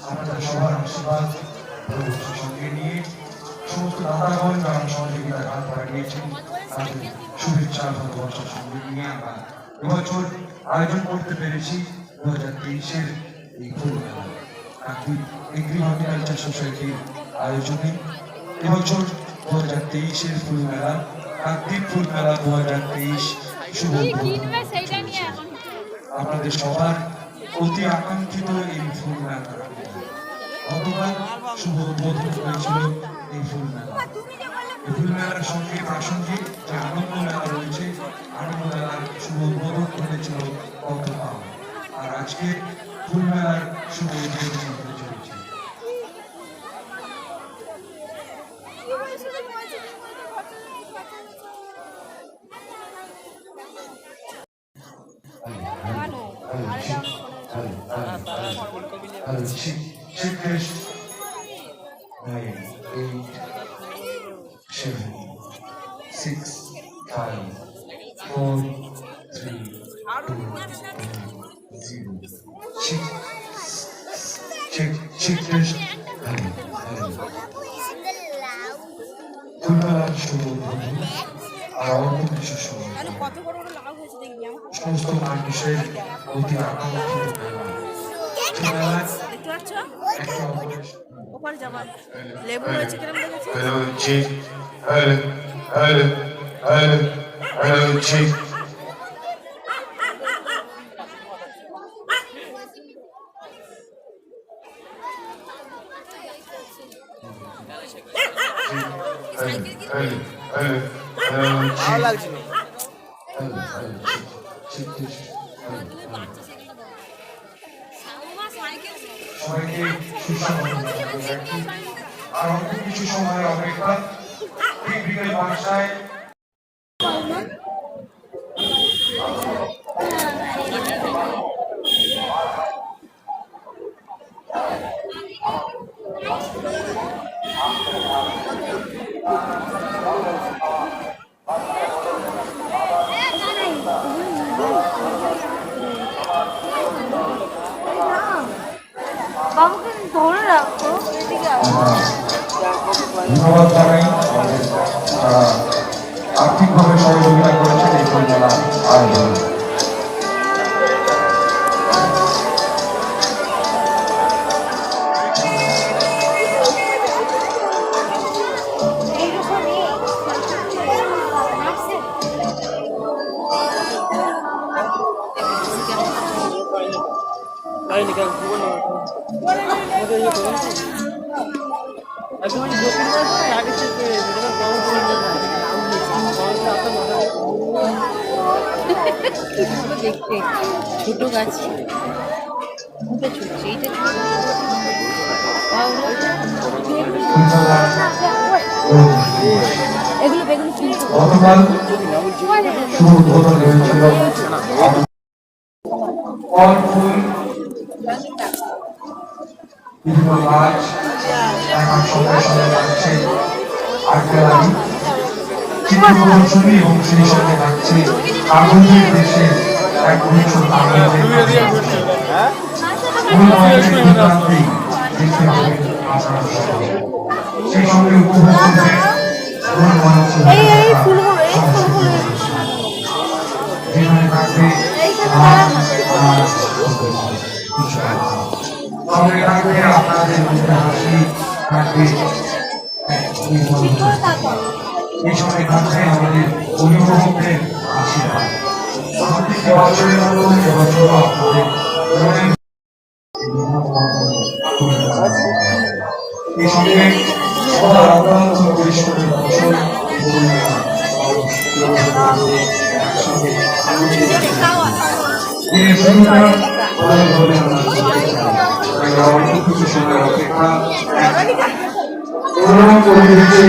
আমাদের সবার আশীর্বাদ সঙ্গে নিয়ে সমস্ত দাতাগণ যারা সহযোগিতা হাত বাড়িয়েছেন তাদের শুভেচ্ছা ভালোবাসার সঙ্গে নিয়ে আমরা এবছর আয়োজন করতে পেরেছি 2023-এর এই ফুল মেলা এগ্রি হর্টিকালচার সোসাইটির আয়োজনে এবছর 2023-এর ফুল মেলা কাকদ্বীপ ফুল মেলা 2023 শুভ আপনাদের সবার অতি আকাঙ্ক্ষিত এই ফুল মেলা গতকাল শুভ উদ্বোধন হয়েছিল এই ফুল মেলা। এই ফুল মেলার সঙ্গে প্রাসঙ্গিক যে আনন্দ মেলা রয়েছে আনন্দ মেলার শুভ উদ্বোধন হয়েছিল গতকাল, আর আজকে ফুল মেলার শুভ উদ্বোধন হতে চলেছে। Checklist 9, 8, 7, 6, 5, 4, 3, 2, 0. Checklist 9. ফুলমেলার শুভ আর অল্প কিছু সময় সমস্ত মানুষের অতি আকাঙ্ক্ষিত মেলা। লেবু রয়েছে কিরম দেখেছি ভালো লাগছিল। সবাইকে আর অল্প কিছু সময়ের অপেক্ষা ঠিক বিকেল 5টায় ধন্যবাদ জানাই আর্থিকভাবে সহযোগিতা করেছেন এই ফুল মেলা আয়োজনে। দেখতে ছোট গাছ ছুটছে এইটা এগুলো বেগুন বিভিন্ন গাছ এখন সঙ্গে সঙ্গে থাকছে আর্টগ্যালারি, চিত্র প্রদর্শনী এবং সেই সঙ্গে থাকছে কাগজের দেশে এক গুচ্ছ কাগজের দেখতে হবে আপনারা সবাই। সেই সঙ্গে উপভোগ করবে যেখানে থাকবে সঙ্গে থাকবে আপনাদের মুখে হাসি থাকবে, এই সঙ্গে থাকবে আমাদের অভিভাবকদের আশীর্বাদ। এবছরের মতো এবছর আপনাদের এই সঙ্গে সবার অত্যন্ত পরিশ্রমের ফসল কিছু সময় অপেক্ষা করে দিচ্ছে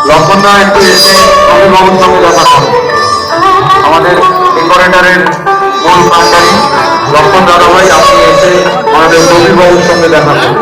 লক্ষণ দা একটু এসে অভিভাবক সঙ্গে দেখা করো। আমাদের ডেকোরেটরের মূল কাণ্ডারি লক্ষণ দাদাভাই, আপনি এসে আমাদের অভিভাবক সঙ্গে দেখা করুন।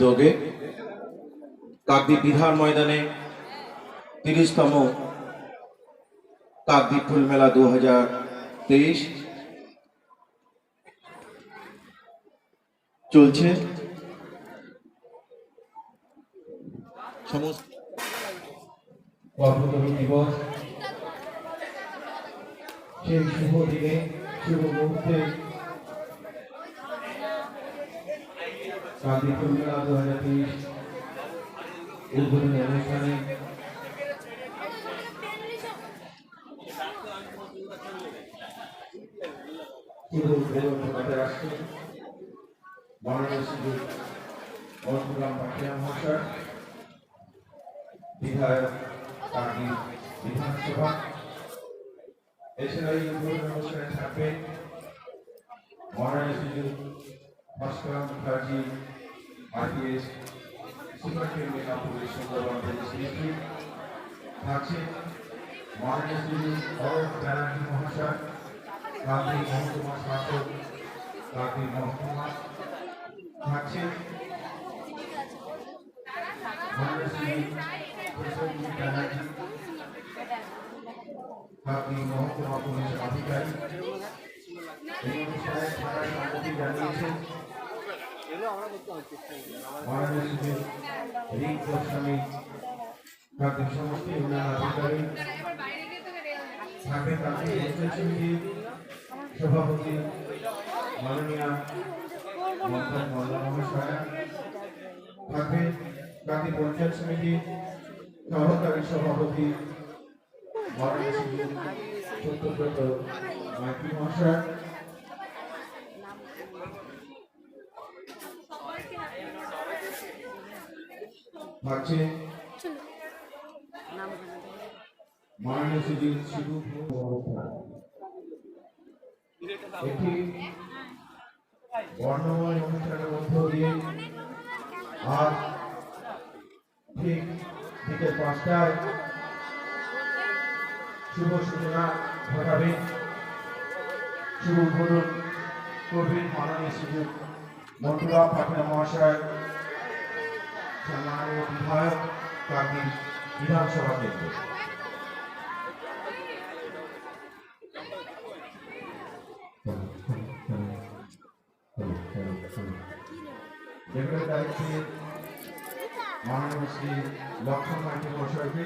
উদ্যোগে কাকদ্বীপ বিধান ময়দানে 30তম কাকদ্বীপ ফুল মেলা 2023 চলছে। সমস্ত গর্ভবতী দিবস সেই শুভ দিনে শুভ মুহূর্তে কাকদ্বীপ ফুল মেলা 2023 উদ্বোধনী অনুষ্ঠানে শুভ উদ্বোধন করতে আসছে মাননীয় শ্রী বন্ধুরাম পাঠিয়া মহাশয়, বিধায়ক কাকদ্বীপ বিধানসভা। এছাড়া এই উদ্বোধন অনুষ্ঠানে থাকবেন মাননীয় Shri Bhaskar Mukherjee IPS superintendent of police Sundarban district. থাকছে মাননীয় শ্রী অরূপ ব্যানার্জি মহাশয়, কাকদ্বীপ মহকুমা শাসক কাকদ্বীপ মহকুমা। থাকছে মাননীয় শ্রী প্রসেনজিৎ ব্যানার্জি, কাকদ্বীপ মহকুমা পুলিশ আধিকারিক। এই অনুষ্ঠানে থাকার সম্মতি জানিয়েছেন মাননীয় শ্রী রিক গোস্বামী, কাকদ্বীপ সমষ্টি উন্নয়ন আধিকারিক। থাকবে কাকদ্বীপ অঞ্চল সমিতির সভাপতি মাননীয়া মন্থন মল্লা মহাশয়া। থাকবে কাকদ্বীপ অঞ্চল সমিতির সহকারী সভাপতি মাননীয় শ্রী সত্যব্রত মাইতি মহাশয়। থাকছে মাননীয় শ্রী শিবু একটি বর্ণময় অনুষ্ঠানের মধ্য দিয়ে আজ ঠিক বিকেল 5টায় শুভ সূচনা ঘটাবে, শুভ উদ্বোধন করবেন মাননীয় শ্রী বন্ধুরাম পাঠিয়া মহাশয়, সম্মানীয় বিধায়ক কাকদ্বীপ বিধানসভা কেন্দ্র। ডেপুটি দায়িত্বে মাননীয় শ্রী লক্ষণ মাইতি মহাশয়কে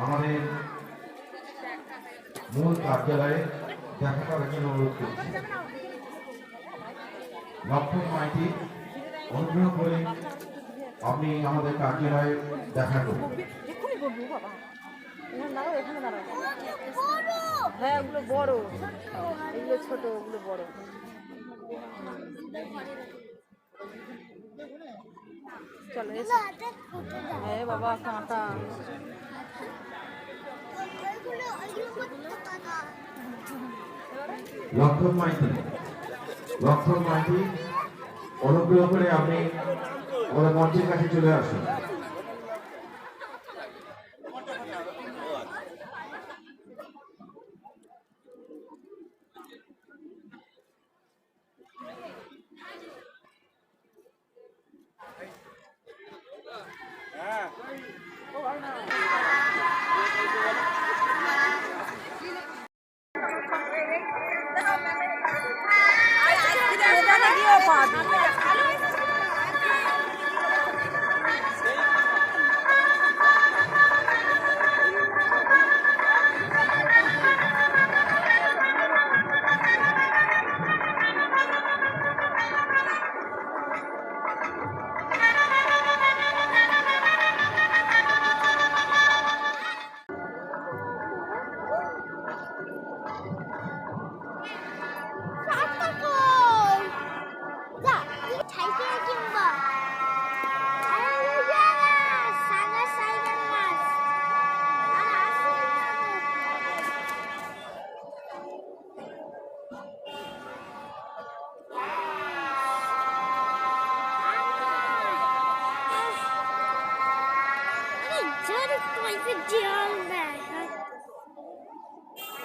আমাদের মূল কার্যালয়ে দেখা করার জন্য অনুরোধ করছি। লক্ষণ মাইতি, অনুগ্রহ করে আপনি আমাদের কার্যালয়ে দেখা করুন। হ্যাঁ, ওগুলো বড়, এগুলো ছোট, ওগুলো বড়। চলো হ্যাঁ বাবা, কাঁটা লক্ষণ মাইতি, লক্ষণ মাইতি, অনুগ্রহ করে আপনি আমাদের মঞ্চের কাছে চলে আসুন।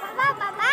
Baba, baba.